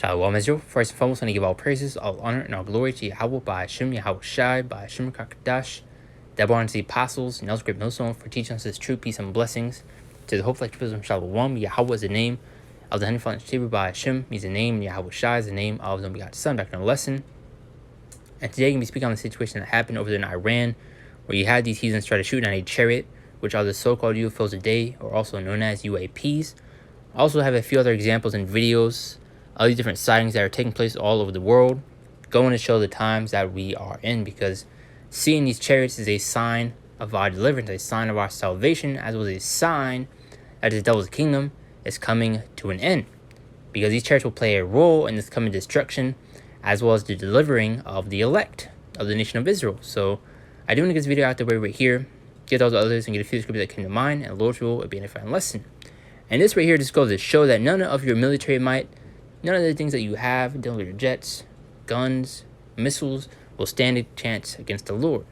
Shalom Israel. First and foremost, I want to give all praises, all honor, and all glory to Yahweh by Hashem, Yahweh Shai, by Hashem Kakadash, that born to the apostles, and else great millstone for teaching us his true peace and blessings. To the hope like Jerusalem, Shalom. Yahweh is the name of the Henry Hebrew by Hashem. He's the name, and Yahweh Shai is the name of the begotten Son. Back in the lesson. And today, I'm going to be speaking on the situation that happened over there in Iran, where you had these heathens try to shoot down a chariot, which are the so-called UFOs today, or also known as UAPs. I also have a few other examples and videos of these different sightings that are taking place all over the world, going to show the times that we are in, because seeing these chariots is a sign of our deliverance, a sign of our salvation, as well as a sign that the devil's kingdom is coming to an end, because these chariots will play a role in this coming destruction, as well as the delivering of the elect of the nation of Israel. So I do want to get this video out the way right here, get all the others, and get a few scriptures that came to mind, and Lord's will be an edifying lesson. And this right here just goes to show that none of your military might, none of the things that you have, dealing with your jets, guns, missiles, will stand a chance against the Lord.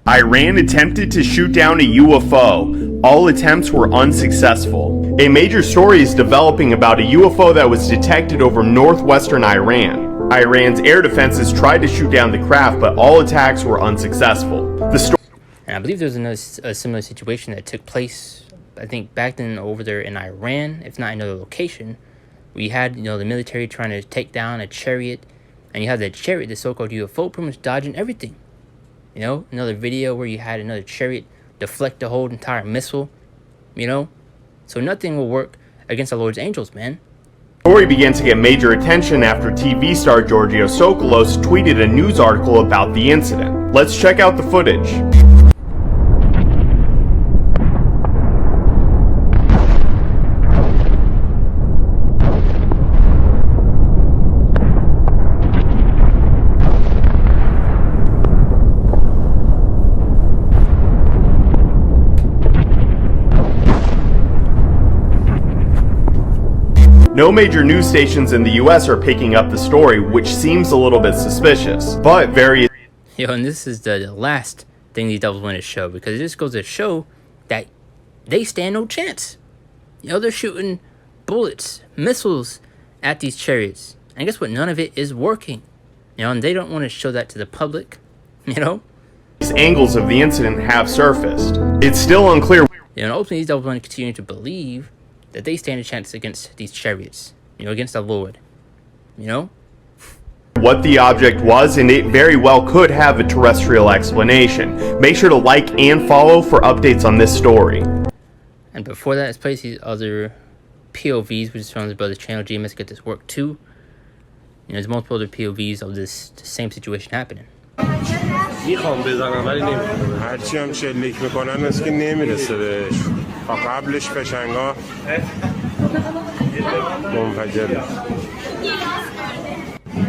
Iran attempted to shoot down a UFO. All attempts were unsuccessful. A major story is developing about a UFO that was detected over northwestern Iran. Iran's air defenses tried to shoot down the craft, but all attacks were unsuccessful. And I believe there's a similar situation that took place, I think, back then over there in Iran, if not another location. We had, the military trying to take down a chariot, and you have the chariot, the so-called UFO, pretty much dodging everything. Another video where you had another chariot deflect the whole entire missile, So nothing will work against the Lord's angels, man. The story began to get major attention after TV star Georgios Sokolos tweeted a news article about the incident. Let's check out the footage. No major news stations in the US are picking up the story, which seems a little bit suspicious, but various... And this is the last thing these devils want to show, because it just goes to show that they stand no chance. They're shooting bullets, missiles at these chariots. And guess what? None of it is working. And they don't want to show that to the public, These angles of the incident have surfaced. It's still unclear... And ultimately, these devils want to continue to believe that they stand a chance against these chariots, against the Lord, what the object was, and it very well could have a terrestrial explanation. Make sure to like and follow for updates on this story. And before that, let's place these other POVs, which is from the brother's channel, GMS Get This Work too. There's multiple other POVs of this same situation happening. میخوام بزنم ولی نمیخوام هرچی هم شلیک میکنن است که نمیرسه بهش تا قبلش فشنگا منفجر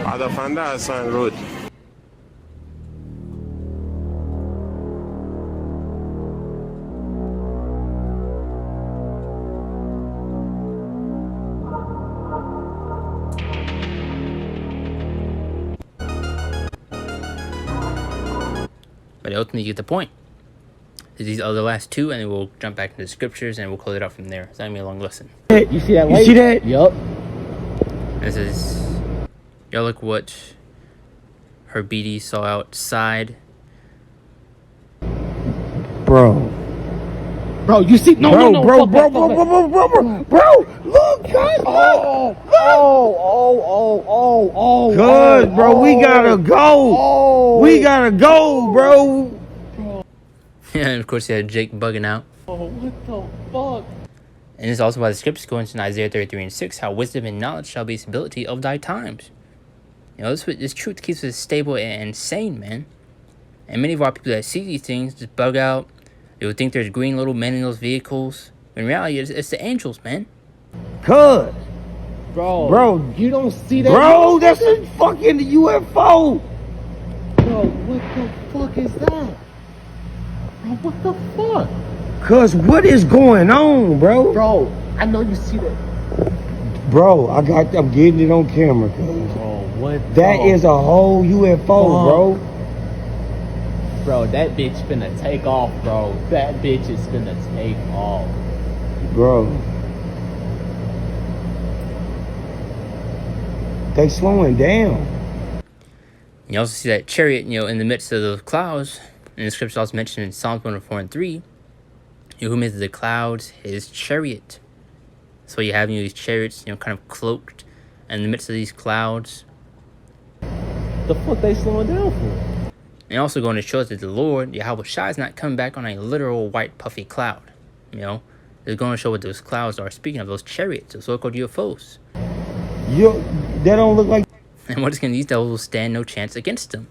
هدفنده حسن رود But ultimately, you get the point. These are the last two, and then we'll jump back into the scriptures, and we'll close it out from there. It's not going to be a long lesson. You see that light? You see that? Yup. This is... Y'all look what her BD saw outside. Bro, you see? No, bro, look, guys, Good, bro, we gotta go. We gotta go, bro. Yeah, and of course, you had Jake bugging out. What the fuck? And this is also why the scriptures go into Isaiah 33:6, how wisdom and knowledge shall be stability of thy times. This truth keeps us stable and sane, man. And many of our people that see these things just bug out. They would think there's green little men in those vehicles. In reality, it's the angels, man. Bro, you don't see that? Bro, that's a fucking UFO. Bro, what the fuck is that? Bro, what the fuck? Cuz, what is going on, bro? Bro, I know you see that. Bro, I'm getting it on camera, cuz. Bro, what? That is a whole UFO, bro. Bro, that bitch finna take off, bro. That bitch is finna take off. Bro. They slowing down. You also see that chariot, in the midst of those clouds. And the scripture also mentioned in Psalms 104 and 3, who made the clouds his chariot. So you have these chariots, kind of cloaked in the midst of these clouds. The fuck they slowing down for? And also going to show us that the Lord, Yahweh Shai, is not coming back on a literal white puffy cloud. It's going to show what those clouds are. Speaking of those chariots, those so-called UFOs. That don't look like. And once again, these devils will stand no chance against them.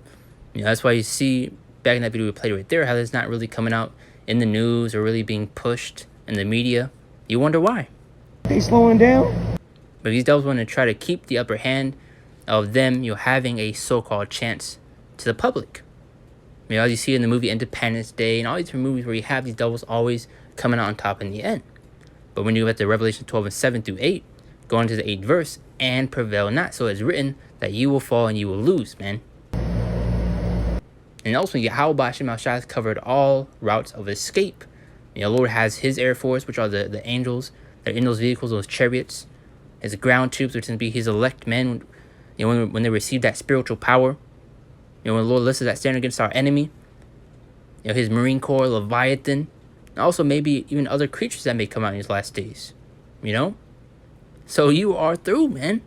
That's why you see back in that video we played right there, how it's not really coming out in the news or really being pushed in the media. You wonder why. They slowing down? But these devils want to try to keep the upper hand of them, having a so-called chance to the public. As you see in the movie Independence Day and all these different movies where you have these devils always coming out on top in the end. But when you get to Revelation 12 and 7 through 8, go into the 8th verse, and prevail not. So it's written that you will fall and you will lose, man. And also, Yahweh Ba'ashem Al-Shai has covered all routes of escape. The Lord has his Air Force, which are the angels that are in those vehicles, those chariots. His ground troops, which can be his elect men, when they receive that spiritual power. When the Lord lifts that stand against our enemy. His Marine Corps, Leviathan. And also maybe even other creatures that may come out in these last days. So you are through, man.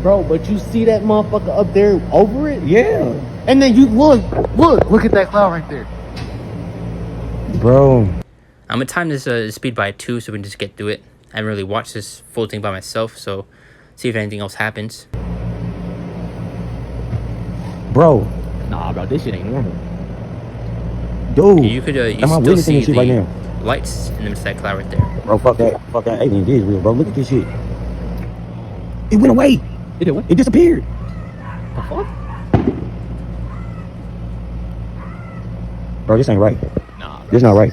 Bro, but you see that motherfucker up there over it? Yeah. And then you look at that cloud right there. Bro. I'm going to time this speed by 2 so we can just get through it. I haven't really watched this full thing by myself, so see if anything else happens. Bro. Nah, bro, this shit ain't normal. Dude. You could am I still witnessing see this shit the right now? lights in the midst of that cloud right there. Bro, fuck that alien is real, bro. Look at this shit. It went away. It did what? It disappeared. The fuck? Bro, this ain't right. Nah, bro. This not right.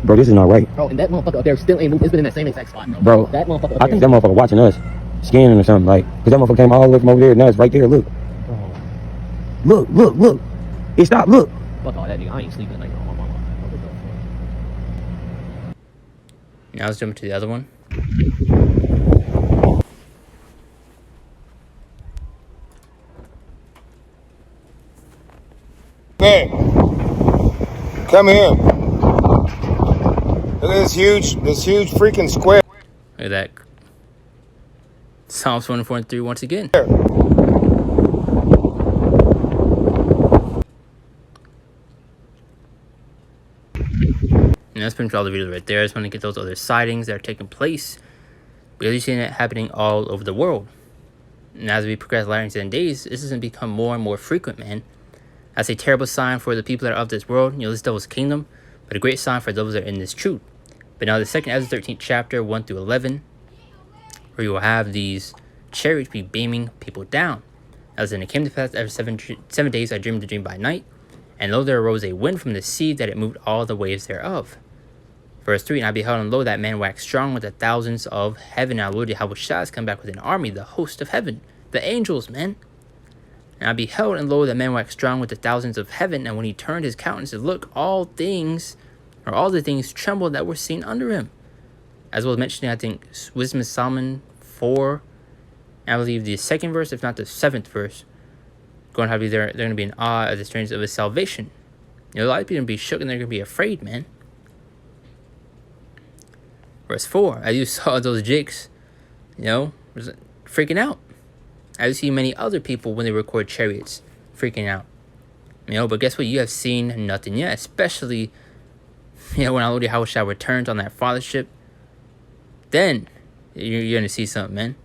Bro, this is not right. Bro, and that motherfucker up there still ain't moved. It's been in that same exact spot, bro. Bro, That motherfucker up I there. think that motherfucker watching us. Scanning or something, like. Because that motherfucker came all the way from over there. Now it's right there. Look. Bro. Look. It stopped. Look. Fuck all that, nigga. I ain't sleeping tonight, no. My mama. Now let's jump to the other one. Hey, come here. Look at this huge freaking square. Look at that. Psalms 104 and 3 once again. And that's pretty much all the videos right there. I just want to get those other sightings that are taking place. Because you're seeing it happening all over the world. And as we progress later into the days, this is going to become more and more frequent, man. That's a terrible sign for the people that are of this world, this devil's kingdom, but a great sign for those that are in this truth. But now the second Ezra 13th chapter, 1 through 11, where you will have these chariots be beaming people down. As in it came to pass after 7 days I dreamed a dream by night, and lo, there arose a wind from the sea that it moved all the waves thereof. Verse 3, and I beheld, and lo, that man waxed strong with the thousands of heaven. Now Lord Yahweh Shai has come back with an army, the host of heaven, the angels, man. And I beheld, and lo, that man waxed strong with the thousands of heaven. And when he turned his countenance to look, all the things trembled that were seen under him. As well as mentioning, I think, Wisdom of Solomon 4, and I believe the 2nd verse, if not the 7th verse, going to have they're going to be in awe of the strangers of his salvation. A lot of people are going to be shook and they're going to be afraid, man. Verse 4, as you saw those jigs, freaking out. As you see many other people when they record chariots, freaking out. But guess what? You have seen nothing yet. Especially, when our Lord Yahweh Shai returns on that fathership. Then, you're going to see something, man.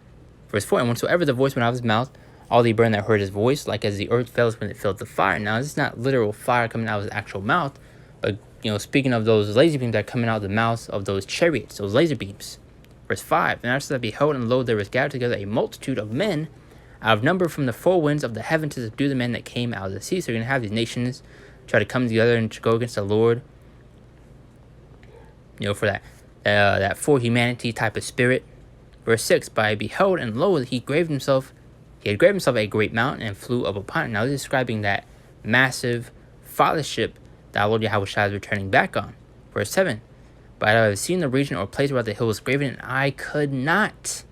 Verse 4, and whensoever the voice went out of his mouth, all they burned that heard his voice, like as the earth fails when it filled the fire. Now, this is not literal fire coming out of his actual mouth. But, speaking of those laser beams that are coming out of the mouths of those chariots, those laser beams. Verse 5, and after that behold, and lo, there was gathered together a multitude of men, out of number from the four winds of the heaven to subdue the men that came out of the sea. So you're going to have these nations try to come together and to go against the Lord. For that for humanity type of spirit. Verse 6, but I beheld, and lo, he had graved himself a great mountain and flew up upon it. Now this is describing that massive fathership that our Lord Yahweh Shai is returning back on. Verse 7, but I have seen the region or place where the hill was graven, and I could not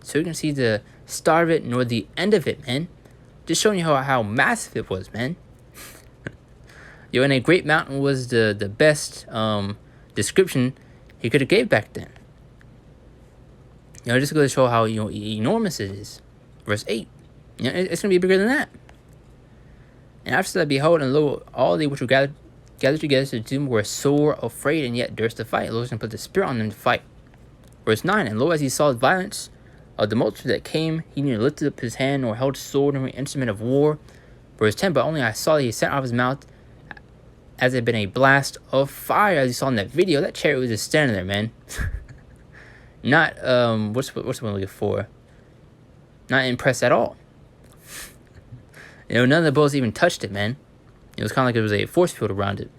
So you can see the start of it nor the end of it, man. Just showing you how massive it was, man. Yo, and a great mountain was the best description he could have gave back then. You know, just going to show how enormous it is. Verse 8. You know, it's going to be bigger than that. And after that, behold, and lo, all they which were gathered together to doom were sore afraid, and yet durst to fight. The Lord was going to put the spirit on them to fight. Verse 9. And lo, as he saw the violence of the multitude that came, he neither lifted up his hand, nor held sword, nor instrument of war. Verse 10. But only I saw that he sent out of his mouth as it had been a blast of fire. As you saw in that video, that chariot was just standing there, man. Not, what's the one looking for? Not impressed at all. You know, none of the bullets even touched it, man. It was kind of like there was a force field around it.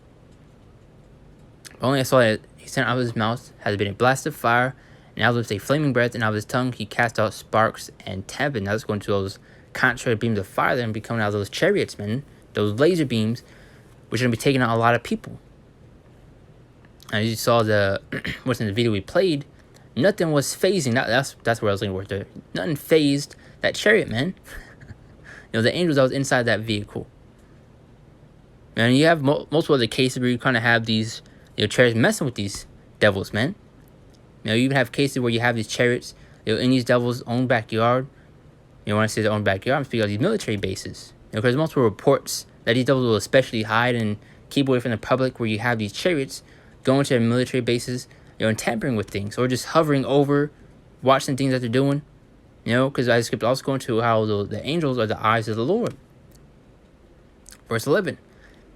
But only I saw that he sent out of his mouth has been a blast of fire, and out of a flaming breath, and out of his tongue he cast out sparks and tempest. Now it's going to those contrary beams of fire that are going to be coming out of those chariots, man. Those laser beams, which are going to be taking out a lot of people. And as you saw what's in the video we played, nothing was phasing. That's where I was looking for there. Nothing phased that chariot, man. You know, the angels that was inside that vehicle. And you have multiple other cases where you kind of have these, chariots messing with these devils, man. You even have cases where you have these chariots, in these devils' own backyard. When I say their own backyard, I'm speaking of these military bases. Because there's multiple reports that these devils will especially hide and keep away from the public, where you have these chariots going to their military bases, and tampering with things, or just hovering over, watching things that they're doing. Because I skipped also going to how the angels are the eyes of the Lord. Verse 11.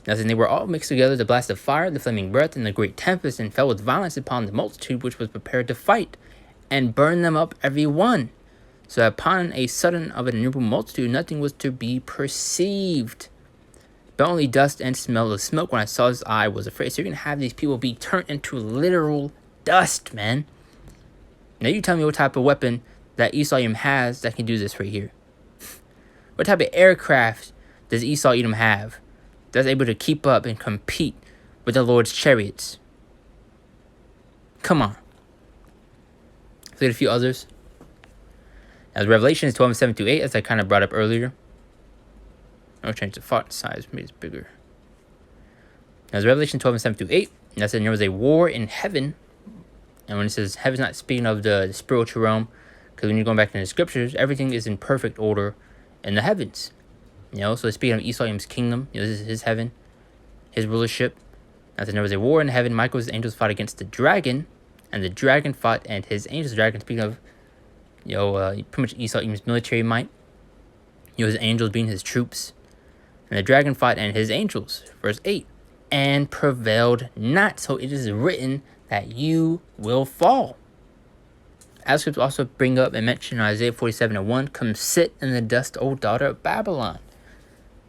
Now, then they were all mixed together, the blast of fire, the flaming breath, and the great tempest, and fell with violence upon the multitude which was prepared to fight, and burned them up every one. So that upon a sudden of an innumerable multitude, nothing was to be perceived, but only dust and smell of smoke. When I saw this, I was afraid. So you're going to have these people be turned into literal dust, man. Now you tell me what type of weapon that Esau Edom has that can do this right here. What type of aircraft does Esau Edom have that's able to keep up and compete with the Lord's chariots? Come on. Let's look at a few others. Now, Revelation 12:7-8, as I kind of brought up earlier. I'll change the font size, maybe it's bigger. Now, Revelation 12:7-8, that said there was a war in heaven. And when it says heaven's not speaking of the spiritual realm, because when you're going back in the scriptures, everything is in perfect order in the heavens. So it's speaking of Esau Edom's kingdom. This is his heaven, his rulership. Now, there was a war in heaven. Michael's angels fought against the dragon, and the dragon fought and his angels. The dragon, speaking of, pretty much Esau Edom's military might. His angels being his troops. And the dragon fought and his angels. Verse 8. And prevailed not. So it is written that you will fall. As scriptures also bring up and mention in Isaiah 47:1, come sit in the dust, O daughter of Babylon.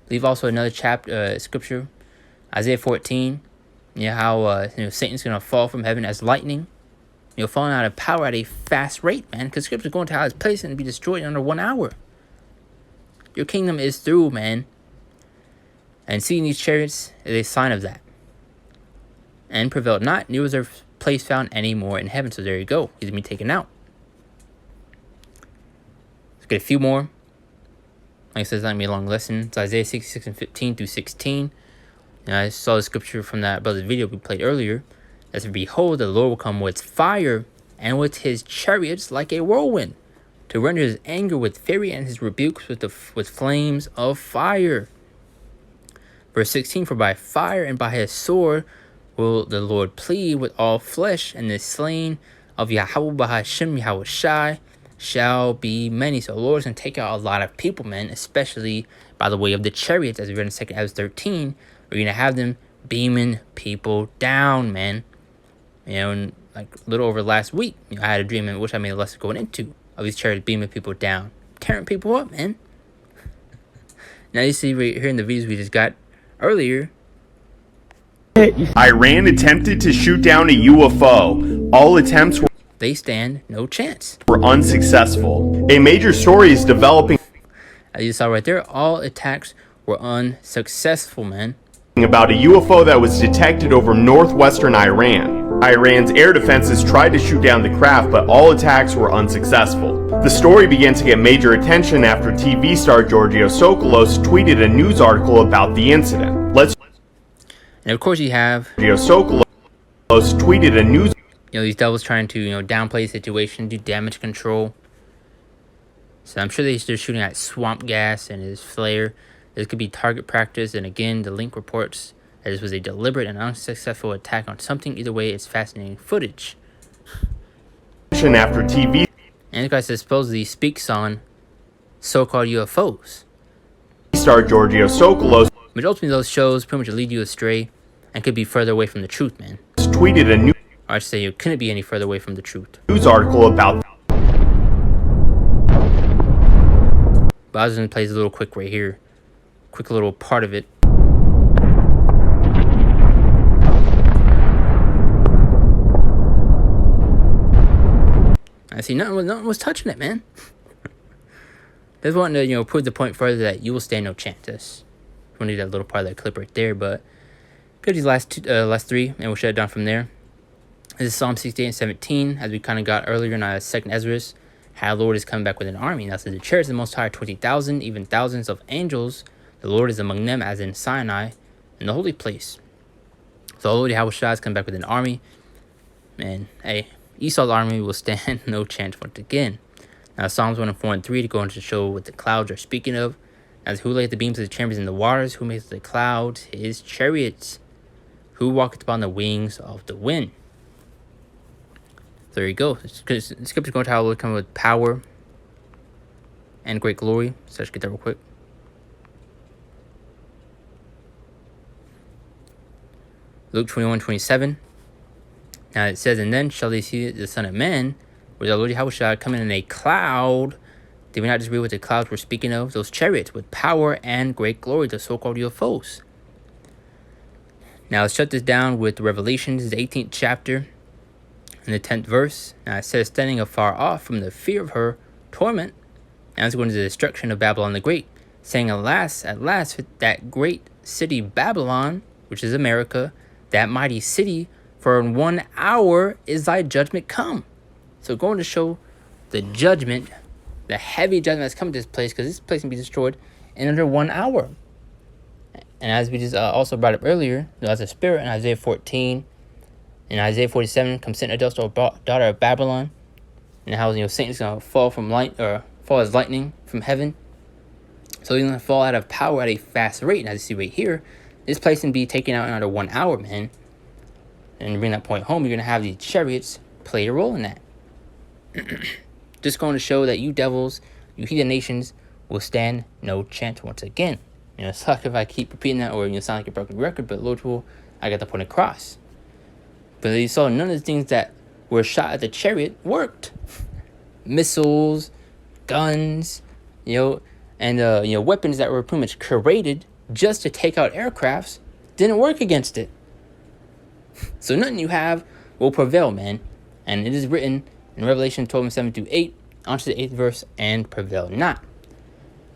Leave also another chapter, scripture, Isaiah 14, how Satan's going to fall from heaven as lightning, falling out of power at a fast rate, man, because scripture is going to his place and be destroyed in under 1 hour. Your kingdom is through, man. And seeing these chariots is a sign of that. And prevailed not, neither was their place found any more in heaven. So there you go. He's going to be taken out. Let's get a few more. Like I said, it's not going to be a long lesson. It's Isaiah 66:15-16. And I saw the scripture from that brother's video we played earlier. That said, behold, the Lord will come with fire, and with his chariots like a whirlwind, to render his anger with fury, and his rebukes with flames of fire. Verse 16, for by fire and by his sword will the Lord plead with all flesh, and the slain of Yahweh Bahashim Yahweh Shai shall be many. So the Lord's going to take out a lot of people, man, especially by the way of the chariots, as we read in 2 Ezra 13. We're going to have them beaming people down, man. And like a little over last week, I had a dream in which I made a lesson going into of these chariots beaming people down, tearing people up, man. Now you see right here in the videos we just got earlier, Iran attempted to shoot down a UFO. All attempts they stand no chance. were unsuccessful. A major story is developing As you saw right there, all attacks were unsuccessful, man. about a UFO that was detected over northwestern Iran. Iran's air defenses tried to shoot down the craft, but all attacks were unsuccessful. The story began to get major attention after TV star Giorgio Tsoukalos tweeted a news article about the incident. And of course you have Giorgio Tsoukalos tweeted a news. These devils trying to, downplay the situation, do damage control. So I'm sure they're shooting at swamp gas and his flare. This could be target practice. And again, the link reports that this was a deliberate and unsuccessful attack on something. Either way, it's fascinating footage. After TV. And this guy says supposedly speaks on so-called UFOs. Star Giorgio Tsoukalos. Which ultimately those shows pretty much lead you astray and could be further away from the truth, man. Tweeted a news. Or I should say you couldn't be any further away from the truth. News article about. But I was going to play this little quick right here. Quick little part of it. I see nothing was touching it, man. Just wanting to, prove the point further that you will stand no chance. We'll need that little part of that clip right there, but good these last three, and we'll shut it down from there. This is Psalm 68 and 17, as we kind of got earlier in our second Ezra. How the Lord is coming back with an army. Now, says the chariots of the Most High are 20,000, even thousands of angels. The Lord is among them, as in Sinai, in the holy place. So, the Lord Yahushua is coming back with an army. And, hey, Esau's army will stand no chance once again. Now, Psalms 1 and 4 and 3 to go into show what the clouds are speaking of. As who laid the beams of the chambers in the waters, who makes the clouds his chariots, who walketh upon the wings of the wind. So there you go. The scripture's going to how the Lord come with power and great glory. So let's get that real quick. Luke 21:27. Now it says, and then shall they see the Son of Man, with the Lord Yahushua coming in a cloud. Did we not just read what the clouds were speaking of? Those chariots with power and great glory, the so-called UFOs. Now let's shut this down with Revelations, the 18th chapter, in the 10th verse. Now it says, standing afar off from the fear of her torment, and it's going to the destruction of Babylon the Great, saying, alas, at last, that great city Babylon, which is America, that mighty city, for in 1 hour is thy judgment come. So going to show the judgment, the heavy judgment that's coming to this place, because this place can be destroyed in under 1 hour. And as we just also brought up earlier, as a spirit in Isaiah 14, in Isaiah 47, come sent adults, daughter of Babylon, and how Satan's gonna fall from light, or fall as lightning from heaven. So he's gonna fall out of power at a fast rate. And as you see right here, this place can be taken out in under 1 hour, man. And to bring that point home, you're gonna have these chariots play a role in that. Just going to show that you devils, you heathen nations, will stand no chance once again. It's like if I keep repeating that, or sound like a broken record, but Lord will, I got the point across. But you saw none of the things that were shot at the chariot worked. Missiles, guns, and weapons that were pretty much created just to take out aircrafts didn't work against it. So nothing you have will prevail, man. And it is written in Revelation 12:7-8, onto the 8th verse, and prevail not.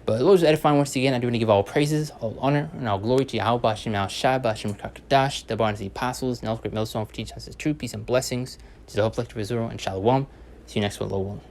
But the Lord is edifying once again. I do want to give all praises, all honor, and all glory to Yahweh, Bashim Al-Shai, Bashim Kakadash, the Barnes, the Apostles, and all great millstone for teaching us his true peace and blessings. To the whole collective Israel and Shalom. See you next one, Lord willing.